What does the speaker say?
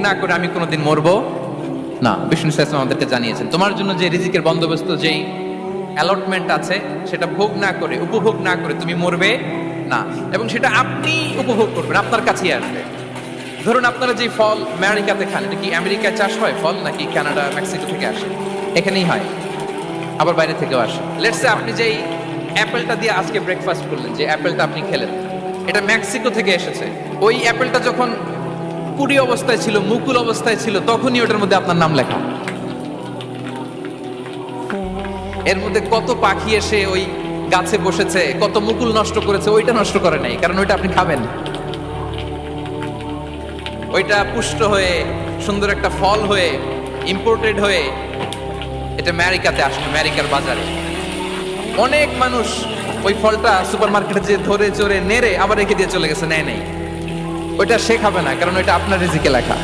না করে আমি কোনোদিন মরবো না। বিষ্ণু ইসলাম আমাদেরকে জানিয়েছেন তোমার জন্য যে রিজিকের বন্দোবস্ত, যেই অ্যালটমেন্ট আছে, সেটা ভোগ না করে, উপভোগ না করে তুমি মরবে না, এবং সেটা আপনি উপভোগ করবেন, আপনার কাছেই আসবে। ধরুন আপনারা যে ফল আমেরিকাতে খান, এটা কি আমেরিকায় চাষ হয় ফল, নাকি কানাডা মেক্সিকো থেকে আসে? এখানেই হয়, আবার বাইরে থেকেও আসে। লেটস সে আপনি যেই অ্যাপেলটা দিয়ে আজকে ব্রেকফাস্ট করলেন, যে অ্যাপেলটা আপনি খেলেন, এটা মেক্সিকো থেকে এসেছে। ওই অ্যাপেলটা যখন কুড়ি অবস্থায় ছিল, মুকুল অবস্থায় ছিল, তখনই ওটার মধ্যে আপনার নাম লেখা। এর মধ্যে কত পাখি এসে ওই গাছে বসেছে, কত মুকুল নষ্ট করেছে, ওইটা নষ্ট করে নাই, কারণ ওইটা আপনি খাবেন। ওইটা পুষ্ট হয়ে সুন্দর একটা ফল হয়ে ইম্পোর্টেড হয়ে এটা আমেরিকাতে আসলো, আমেরিকার বাজারে। অনেক মানুষ ওই ফলটা সুপার মার্কেটে যে ধরে চড়ে নেড়ে আবার রেখে দিয়ে চলে গেছে, নেয় নেই। ওইটা সে খাবে না, কারণ ওইটা আপনার রিজিকে লেখা।